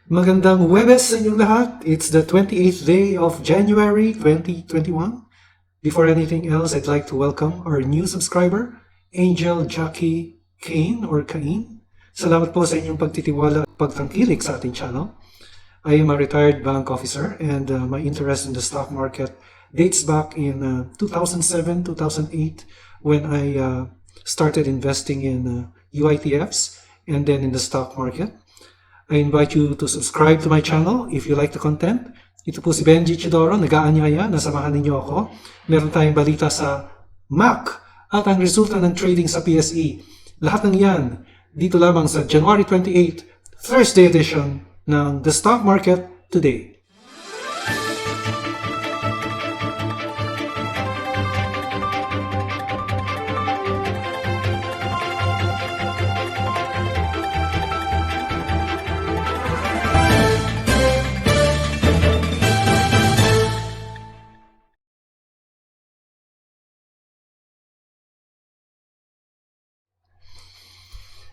Magandang Huwebes sa inyong lahat. It's the 28th day of January 2021. Before anything else, I'd like to welcome our new subscriber, Angel Jackie Kane or Cain. Salamat po sa inyong pagtitiwala at pagtangkilik sa ating channel. I am a retired bank officer and my interest in the stock market dates back in 2007-2008 when I started investing in UITFs and then in the stock market. I invite you to subscribe to my channel if you like the content. Ito po si Benji Chidoro, nag-aanyaya, nasamahan ninyo ako. Meron tayong balita sa MAC at ang resulta ng trading sa PSE. Lahat ng yan dito lamang sa January 28, Thursday edition ng The Stock Market Today.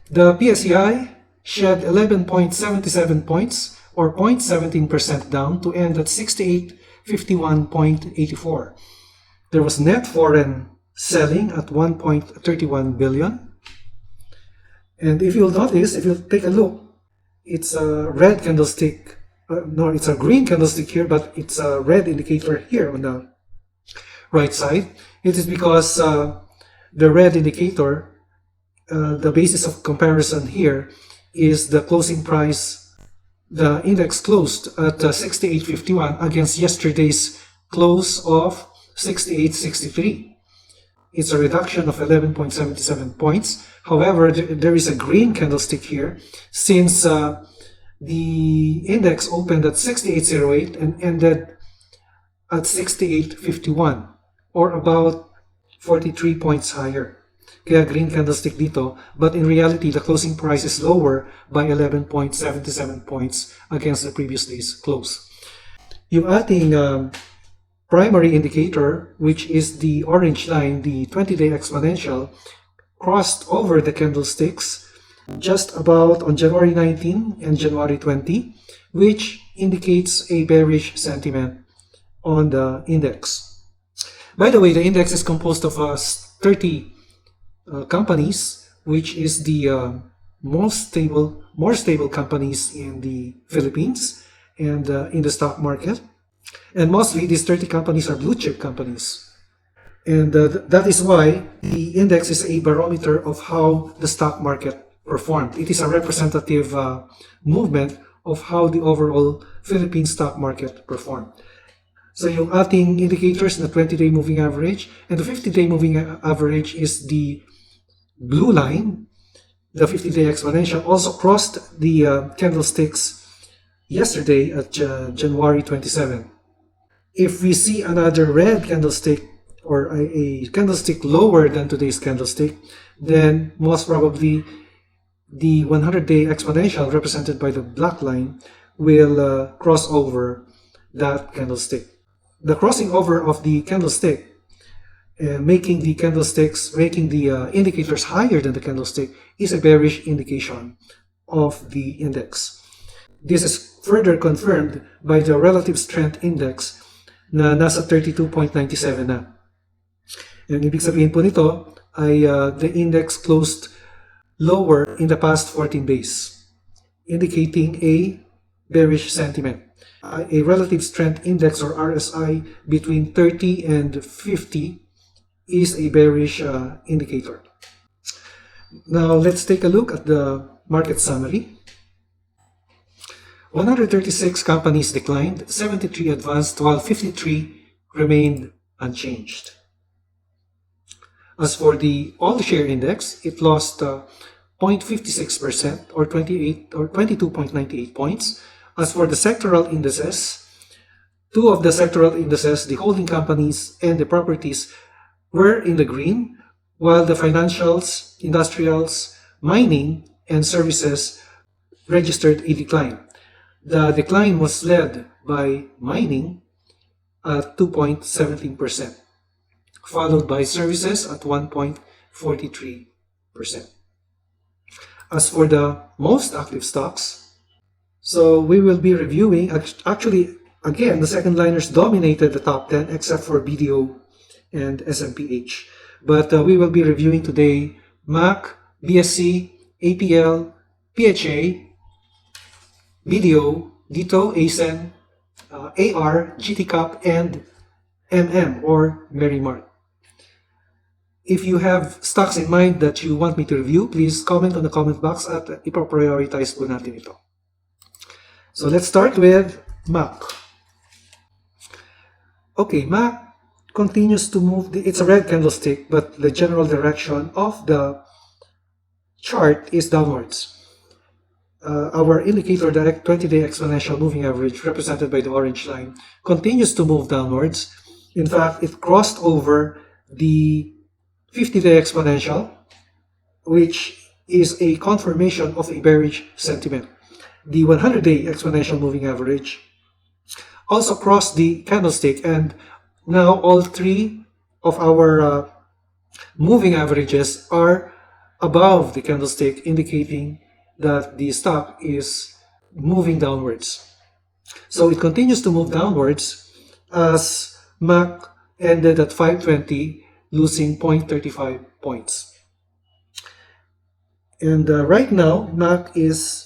The PSEI shed 11.77 points or 0.17% down to end at 6851.84. There was net foreign selling at 1.31 billion. And if you'll notice, if you'll take a look, it's a red candlestick. No, it's a green candlestick here, but it's a red indicator here on the right side. It is because the red indicator, the basis of comparison here is the closing price. The index closed at 68.51 against yesterday's close of 68.63. It's a reduction of 11.77 points. However, there is a green candlestick here since the index opened at 68.08 and ended at 68.51 or about 43 points higher. Kaya green candlestick dito, but in reality, the closing price is lower by 11.77 points against the previous day's close. Yung ating primary indicator, which is the orange line, the 20-day exponential, crossed over the candlesticks just about on January 19 and January 20, which indicates a bearish sentiment on the index. By the way, the index is composed of 30 companies, which is the more stable companies in the Philippines and in the stock market. And mostly these 30 companies are blue chip companies. And that is why the index is a barometer of how the stock market performed. It is a representative movement of how the overall Philippine stock market performed. So yung ating indicators na 20-day moving average and the 50-day moving average is the blue line. The 50-day exponential also crossed the candlesticks yesterday at January 27. If we see another red candlestick or a candlestick lower than today's candlestick, then most probably the 100-day exponential represented by the black line will cross over that candlestick. The crossing over of the candlestick making the indicators higher than the candlestick is a bearish indication of the index. This is further confirmed by the relative strength index na nasa 32.97 na. Ang ibig sabihin po nito ay the index closed lower in the past 14 days, indicating a bearish sentiment. A relative strength index or RSI between 30 and 50 is a bearish indicator. Now let's take a look at the market summary. 136 companies declined, 73 advanced, while 53 remained unchanged. As for the all-share index, it lost 0.56% or 22.98 points. As for the sectoral indices, two of the sectoral indices, the holding companies and the properties, were in the green, while the financials, industrials, mining, and services registered a decline. The decline was led by mining at 2.17%, followed by services at 1.43%. As for the most active stocks, So we will be reviewing, actually, again, the second liners dominated the top 10 except for BDO and SMPH. But we will be reviewing today MAC, BSC, APL, PHA, BDO, DITO, ACEN, AR, GTCAP, and MM or Merrimart. If you have stocks in mind that you want me to review, please comment on the comment box at ipoprioritize po natin ito. So let's start with MAC. Okay, MAC continues to move. It's a red candlestick, but the general direction of the chart is downwards. Our indicator, direct 20-day exponential moving average, represented by the orange line, continues to move downwards. In fact, it crossed over the 50-day exponential, which is a confirmation of a bearish sentiment. The 100-day exponential moving average also crossed the candlestick, and now all three of our moving averages are above the candlestick, indicating that the stock is moving downwards. So it continues to move downwards as MAC ended at 520, losing 0.35 points. And right now, MAC is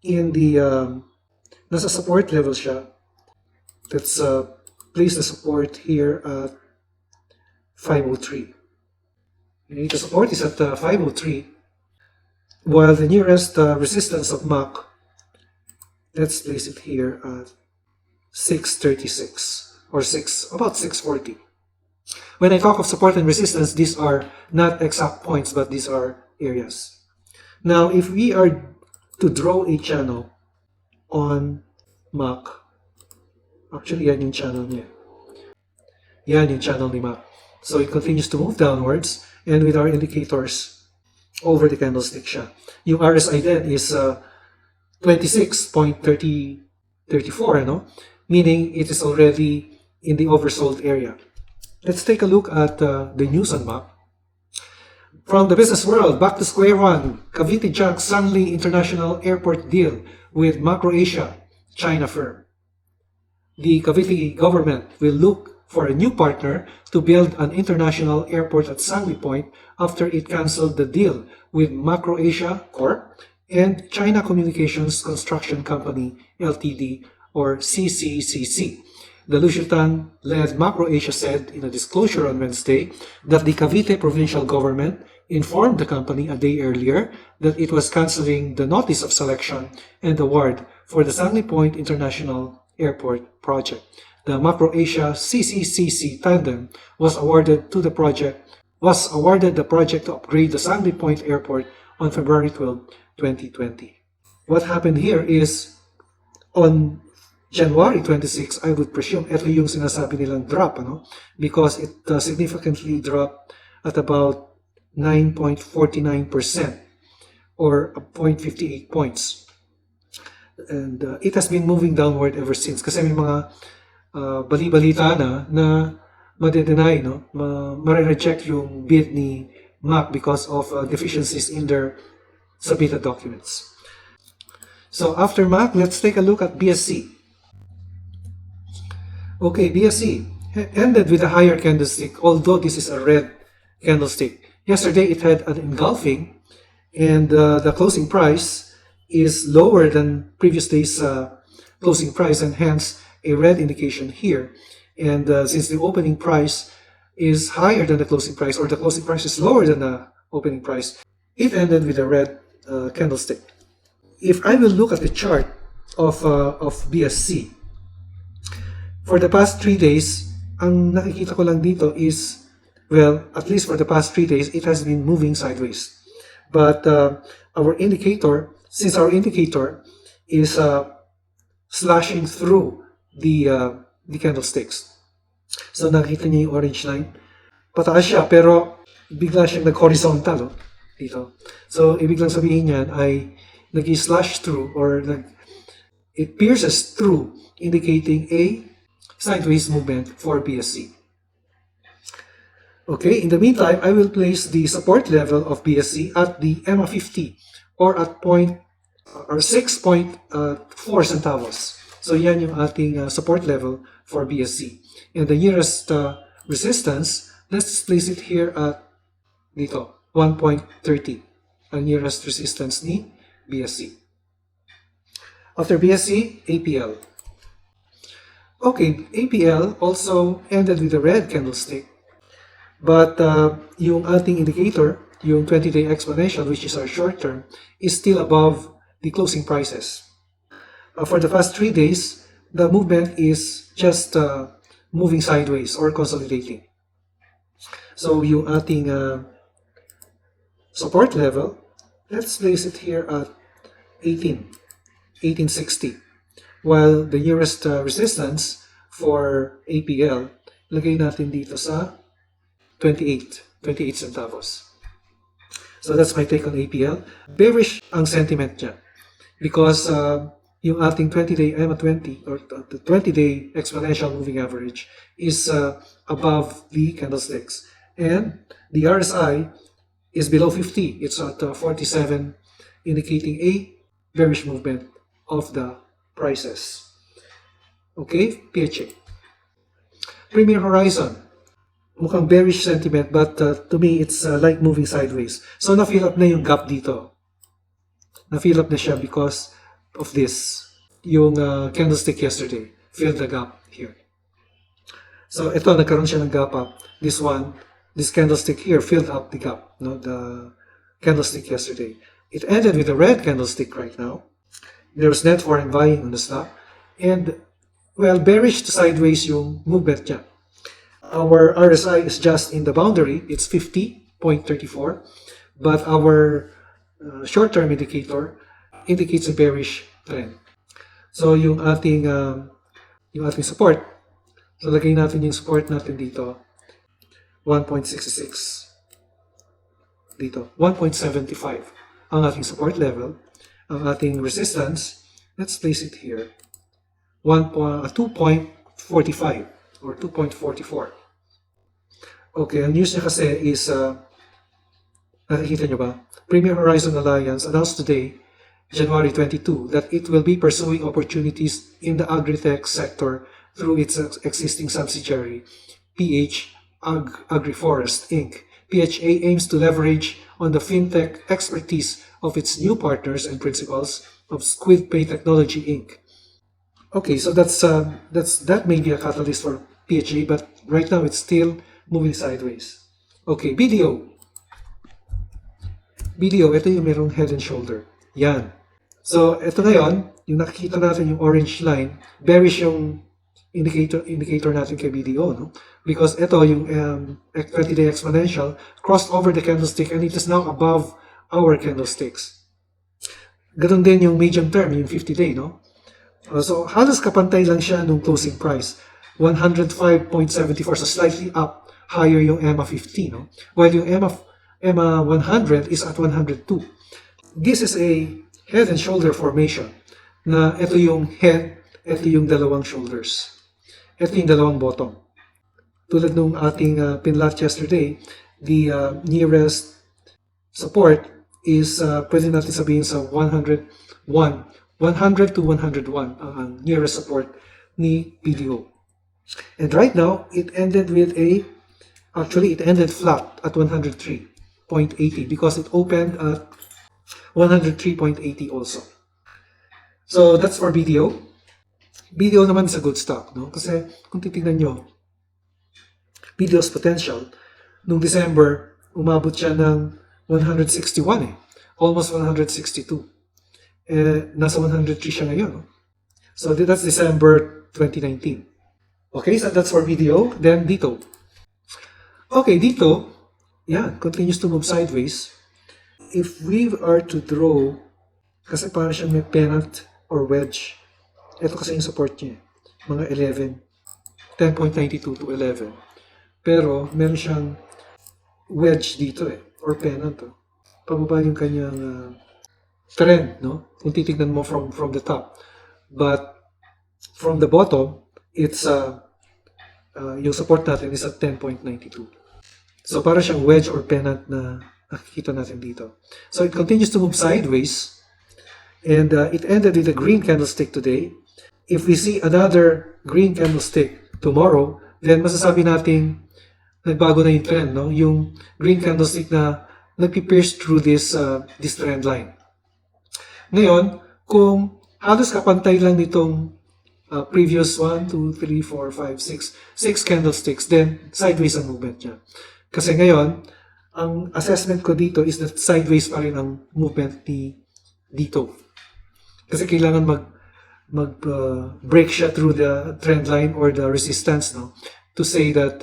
in the nasa support level siya. Let's place the support here at 503. The support is at 503, while the nearest resistance of MAC, let's place it here at 636 or about 640. When I talk of support and resistance, these are not exact points, but these are areas. Now, if we are to draw a channel on MAC, actually yan yung channel niya. Yan yung channel ni MAC. So it continues to move downwards, and with our indicators over the candlestick siya. Yung RSI then is 26.34, no? Meaning it is already in the oversold area. Let's take a look at the news on MAC. From the business world, back to square one. Cavite Jack Sangli International Airport deal with Macro Asia, China firm. The Cavite government will look for a new partner to build an international airport at Sangli Point after it cancelled the deal with Macro Asia Corp and China Communications Construction Company Ltd or CCCC. The Lusitan-led Macro Asia said in a disclosure on Wednesday that the Cavite provincial government informed the company a day earlier that it was cancelling the notice of selection and award for the Sangli Point International Airport project. The Macro Asia CCCC tandem was awarded the project to upgrade the Sangli Point Airport on February 12, 2020. What happened here is on January 26, I would presume, ito yung sinasabi nilang drop, ano? Because it significantly dropped at about 9.49% or 0.58 points. And it has been moving downward ever since. Kasi may mga bali-balita na made-deny, no? Mare-reject yung bid ni MAC because of deficiencies in their submitted documents. So after MAC, let's take a look at BSC. Okay, BSC ended with a higher candlestick, although this is a red candlestick. Yesterday, it had an engulfing, and the closing price is lower than previous day's closing price, and hence a red indication here. And since the opening price is higher than the closing price, or the closing price is lower than the opening price, it ended with a red candlestick. If I will look at the chart of BSC, for the past 3 days, ang nakikita ko lang dito is, well, at least for the past 3 days, it has been moving sideways. But our indicator, since our indicator is slashing through the candlesticks. So nakita niyo yung orange line. Pataas siya, pero bigla siyang nag-horizontal dito. So ibig lang sabihin niyan ay nag-slash through or it pierces through, indicating a sideways movement for BSC. Okay, in the meantime, I will place the support level of BSC at the EMA 50 or at 0.6 or 6.4 centavos. So yan yung ating support level for BSC. And the nearest resistance, let's place it here at dito, 1.30. Ang nearest resistance ni BSC. After BSC, APL. Okay, APL also ended with a red candlestick. But yung ating indicator, yung 20-day exponential, which is our short term, is still above the closing prices. For the past 3 days, the movement is just moving sideways or consolidating. So yung ating support level, let's place it here at 1860. While the nearest resistance for APL, lagay natin dito sa 28 centavos. So that's my take on APL. Bearish ang sentiment niya because yung ating 20-day EMA20 or the 20-day exponential moving average is above the candlesticks. And the RSI is below 50. It's at 47, indicating a bearish movement of the prices. Okay, PHA. Premier Horizon. Mukhang bearish sentiment, but to me, it's like moving sideways. So, na-fill up na yung gap dito. Na-fill up na siya because of this. Yung candlestick yesterday filled the gap here. So, ito, nagkaroon siya ng gap up. This one, this candlestick here filled up the gap, no? The candlestick yesterday. It ended with a red candlestick right now. There's net foreign buying on the stock. And, well, bearish to sideways yung movement niya. Our RSI is just in the boundary. It's 50.34. But our short-term indicator indicates a bearish trend. So, yung ating support. So, lagay natin yung support natin dito. 1.66. Dito. 1.75. Ang ating support level. Ang ating resistance, let's place it here. 2.45 or 2.44. Okay, ang news niya kasi is, nakikita nyo ba? Premier Horizon Alliance announced today, January 22, that it will be pursuing opportunities in the agri-tech sector through its existing subsidiary, PH Agri-Forest Inc. PHA aims to leverage on the fintech expertise of its new partners and principals of Squid Pay Technology Inc. Okay, so that may be a catalyst for PHA, but right now it's still moving sideways. Okay, BDO. BDO, ito yung merong head and shoulder. Yan. So, ito ngayon, yung nakikita natin yung orange line, bearish yung indicator natin kay BDO, no? Because ito yung 20-day exponential crossed over the candlestick and it is now above our candlesticks. Ganun din yung medium term, yung 50-day, no? So, halos kapantay lang siya nung closing price. 105.74, so slightly up, higher yung EMA 50, no? While yung EMA 100 is at 102. This is a head and shoulder formation na ito yung head, ito yung dalawang shoulders. Ito yung dalawang bottom. Tulad nung ating pinlat yesterday, the nearest support is pwede natin sabihin sa 100 to 101 ang nearest support ni BDO. And right now, it ended flat at 103.80 because it opened at 103.80 also. So that's for BDO. BDO naman is a good stock, no? Kasi kung titignan nyo, BDO's potential, nung December, umabot siya ng 161 almost 162. Nasa 103 siya ngayon, no? So that's December 2019. Okay, so that's for BDO. Then dito. Okay, dito, yan, continues to move sideways. If we are to draw, kasi parang siyang may pennant or wedge, ito kasi yung support niya, mga 11, 10.92 to 11. Pero, meron siyang wedge dito or pennant. Pababa yung kanyang trend, no? Kung titignan mo from the top. But, from the bottom, it's yung support natin is at 10.92. So, para siyang wedge or pennant na nakikita natin dito. So, it continues to move sideways. And it ended with a green candlestick today. If we see another green candlestick tomorrow, then masasabi natin nagbago na yung trend, no? Yung green candlestick na nagpi-pierce through this trend line. Ngayon, kung halos kapantay lang nitong previous 1, 2, 3, 4, 5, 6 candlesticks, then sideways ang movement niya. Kasi ngayon, ang assessment ko dito is that sideways pa rin ang movement dito. Kasi kailangan break siya through the trend line or the resistance, no, to say that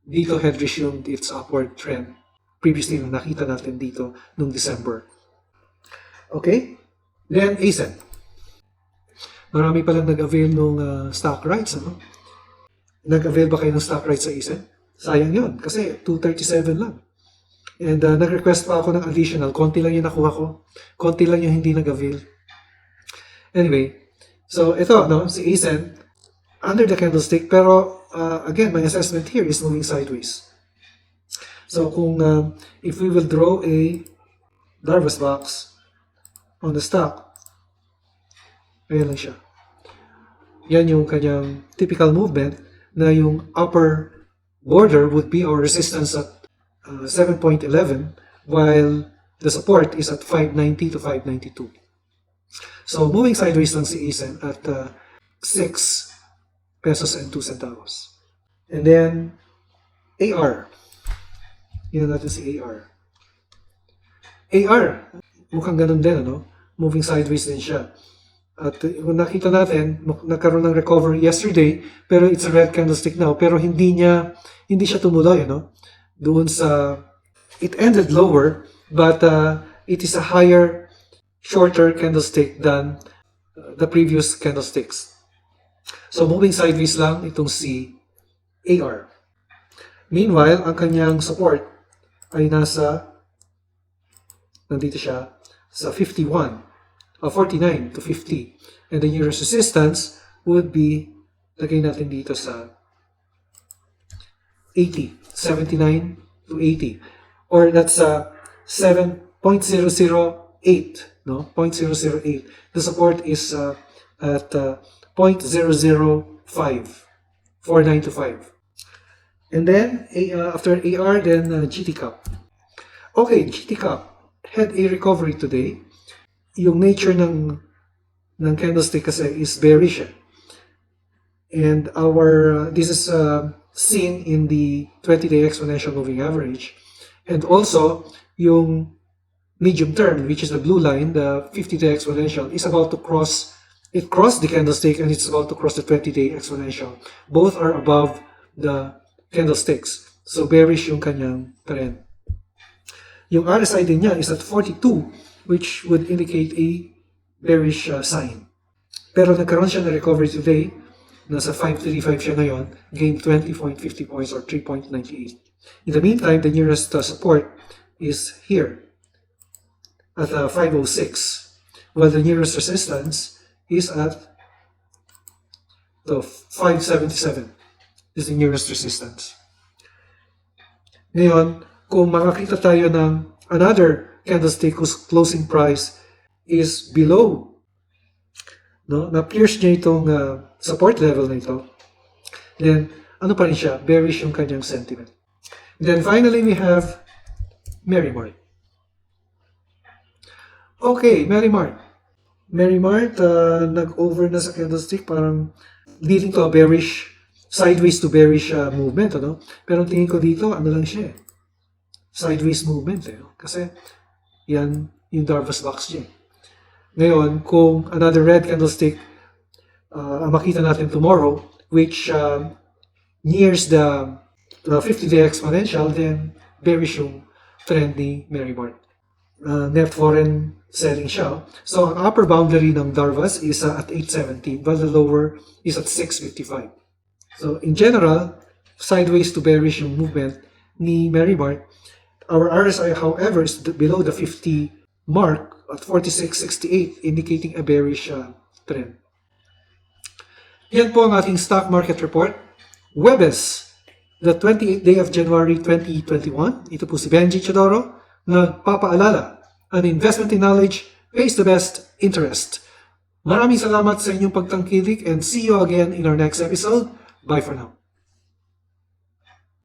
dito had resumed its upward trend previously na nakita natin dito noong December. Okay? Then ACEN. Marami palang nag-avail nung stock rights, ano? Nag-avail ba kayo ng stock rights sa ACEN? Sayang yun, kasi 237 lang. And nag-request pa ako ng additional. Konti lang yung nakuha ko. Konti lang yung hindi nag-avail. Anyway, so ito, no, si ACEN, under the candlestick, pero again, my assessment here is moving sideways. So kung if we will draw a Darvas box on the stock, ayan lang siya. Yan yung kanyang typical movement na yung upper border would be our resistance at 7.11 while the support is at 590 to 592. So moving sideways lang si ACEN at 6 pesos and 2 centavos. And then AR. Yun natin si AR. AR, mukhang ganun din, ano? Moving sideways din siya. At kung nakita natin, nagkaroon ng recovery yesterday, pero it's a red candlestick now, pero hindi siya tumuloy, ano? Doon sa, it ended lower, but it is a higher, shorter candlestick than the previous candlesticks. So moving sideways lang itong si AR. Meanwhile, ang kanyang support ay nandito siya sa 49 to 50. And the nearest resistance would be, lagay natin dito sa 80, 79 to 80. Or that's 7.008, no? 0.008. The support is at 0.005, 49 to 5. And then, after AR, then GTCAP. Okay, GTCAP had a recovery today. Yung nature ng candlestick kasi is bearish. And this is seen in the 20-day exponential moving average. And also, yung medium term, which is the blue line, the 50-day exponential, is about to cross, it crossed the candlestick and it's about to cross the 20-day exponential. Both are above the candlesticks. So bearish yung kanyang trend. Yung RSI din niya is at 42, which would indicate a bearish sign. Pero nagkaroon siya na recovery today. Nasa 535 siya ngayon, gained 20.50 points or 3.98. In the meantime, the nearest support is here at 506, while the nearest resistance is at the 577. This is the nearest resistance. Ngayon, kung makakita tayo ng another candlestick whose closing price is below, no, na-pierce niya itong support level na ito, then ano pa rin siya, bearish yung kanyang sentiment. Then finally, we have Merrimart. Okay, Merrimart. Merrimart, nag-over na sa candlestick, parang leading to a bearish, sideways to bearish movement, ano? Pero tingin ko dito, ano lang siya, sideways movement, kasi yan yung Darvas box niya. Ngayon, kung another red candlestick makita natin tomorrow, which nears the 50-day exponential, then bearish yung trend ni Merrimart. Net foreign selling siya. So, ang upper boundary ng Darvas is at 817, while the lower is at 655. So, in general, sideways to bearish yung movement ni Merrimart. Our RSI, however, is below the 50 mark at 46.68, indicating a bearish trend. Yan po ang ating stock market report. Webes, the 28th day of January 2021. Ito po si Benji Chodoro, nagpapaalala. An investment in knowledge, pays the best interest. Maraming salamat sa inyong pagtangkilik and see you again in our next episode. Bye for now.